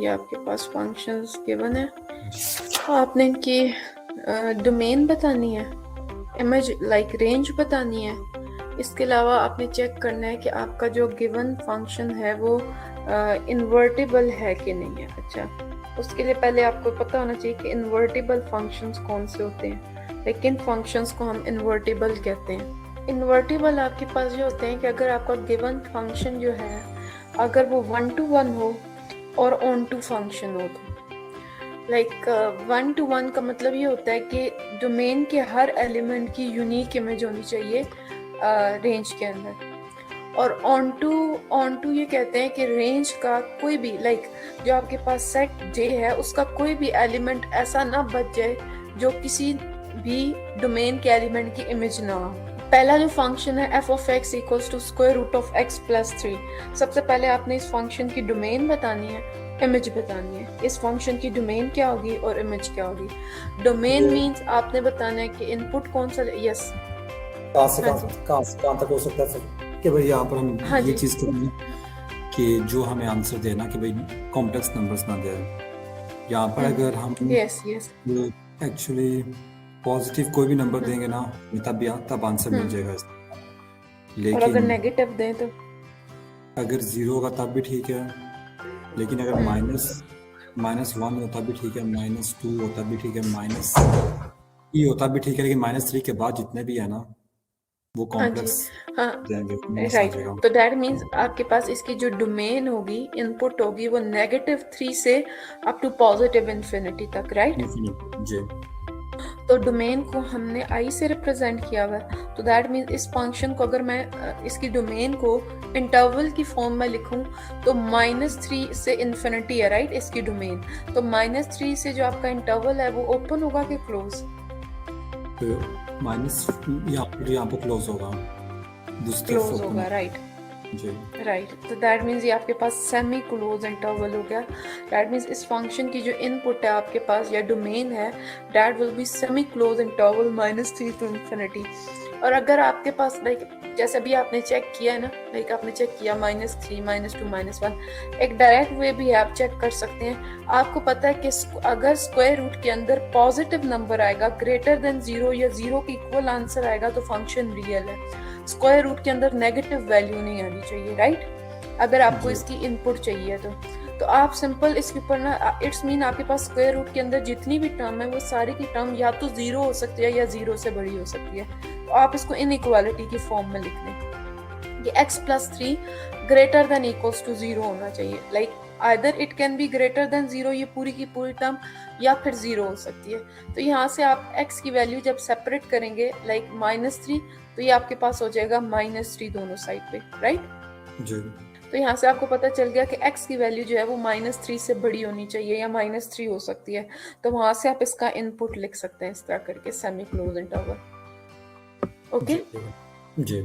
ये आपके पास functions given है, आपने इनकी डोमेन बतानी है, इमेज लाइक रेंज बतानी है। इसके अलावा आपने चेक करना है कि आपका जो गिवन फंक्शन है वो इन्वर्टिबल है कि नहीं है। अच्छा, उसके लिए पहले आपको पता होना चाहिए कि इन्वर्टिबल फंक्शंस कौन से होते हैं, लेकिन फंक्शंस को हम इन्वर्टिबल कहते हैं। इन्वर्टिबल आपके पास जो होते हैं कि अगर आपका गिवन फंक्शन जो है अगर वो 1 to 1 हो और ऑन टू फंक्शन हो तो लाइक 1 to 1 का मतलब ये होता है कि डोमेन के हर एलिमेंट की यूनिक इमेज होनी चाहिए रेंज के अंदर। और ऑन टू ये कहते हैं कि रेंज का कोई भी जो आपके पास सेट जे है उसका कोई भी एलिमेंट ऐसा ना बच जाए जो किसी भी डोमेन के एलिमेंट की इमेज ना हो। पहला जो फंक्शन है f of x equals to square root of x plus 3, सबसे पहले आपने इस फंक्शन की डोमेन बतानी है, इमेज बतानी है। इस फंक्शन की डोमेन क्या होगी और इमेज क्या होगी। डोमेन मींस आपने बताना है कि इनपुट कौन सा। यस, कहाँ तक हो सकता है सर कि भाई यहाँ पर हम हाँ ये जी, चीज़ करेंगे कि जो हमें आंसर देना कि भाई कॉम्प्लेक्स नंबर्स ना दे। यहाँ पर अगर हम यस यस, एक्चुअली पॉजिटिव कोई भी नंबर देंगे ना तब आंसर मिल जाएगा इसका। और अगर लेकिन नेगेटिव दें तो अगर जीरो होगा तब भी ठीक है, लेकिन अगर -1 होता भी ठीक है, -2 होता भी ठीक है, -3 होता भी ठीक है, लेकिन -3 के बाद जितने भी है ना वो हाँ जी, कॉम्प्लेक्स हाँ जाएंगे, माइनस आ राइट। जाएगा। तो दैट मीन्स आपके पास इसकी जो डोमेन होगी, इनपुट होगी, वो -3 से अप टू पॉजिटिव इन्फिनिटी तक, राइट। जी, तो डोमेन को हमने आई से रिप्रेजेंट किया हुआ है। तो दैट मीन्स इस फंक्शन को अगर मैं इसकी डोमेन को इंटरवल की फॉर्म में लिखूं तो -3 से इन्फिनिटी है, राइट, इसकी डोमेन। तो -3 से जो आपका इंटरवल है वो ओपन होगा कि क्लोज? तो माइनस यहाँ पर क्लोज होगा, दूसरी तरफ क्लोज ओपन होगा, होगा। राइट। जी, राइट, तो दैट मीन्स ये आपके पास सेमी क्लोज इंटरवल हो गया। दैट मीन्स इस फंक्शन की जो इनपुट है आपके पास या डोमेन है, that will be semi close interval -3 to infinity. और अगर आपके पास जैसे अभी आपने चेक किया है ना, आपने चेक किया -3 -2 -1, एक डायरेक्ट वे भी है, आप चेक कर सकते हैं। आपको पता है कि अगर स्क्वायर रूट के अंदर पॉजिटिव नंबर आएगा ग्रेटर देन 0 या 0 के इक्वल आंसर आएगा तो फंक्शन रियल है। स्क्वायर रूट के अंदर नेगेटिव वैल्यू नहीं आनी चाहिए, राइट, अगर आपको इसकी इनपुट चाहिए तो आप सिंपल इसके ऊपर ना, इट्स मीन आपके पास स्क्वायर रूट के अंदर जितनी भी टर्म है वो सारी की टर्म या तो 0 हो सकती है या 0 से बड़ी हो सकती है। तो आप इसको इनइक्वालिटी की फॉर्म में लिख लें। ये x + 3 greater than equals to 0 होना चाहिए। Either it can be greater than 0, ये पूरी की पूरी टर्म, या फिर 0 हो सकती है। तो यहाँ से आप x की वैल्यू जब सेपरेट करेंगे -3, तो ये आपके पास हो जाएगा -3 दोनों साइड पे, राइट। जी, तो यहाँ से आपको पता चल गया कि x की वैल्यू जो है वो -3 से बड़ी होनी चाहिए या -3 हो सकती है। तो वहां से आप इसका इनपुट लिख सकते हैं इस तरह करके, सेमी क्लोज इंटरवल। ओके। जी, जी।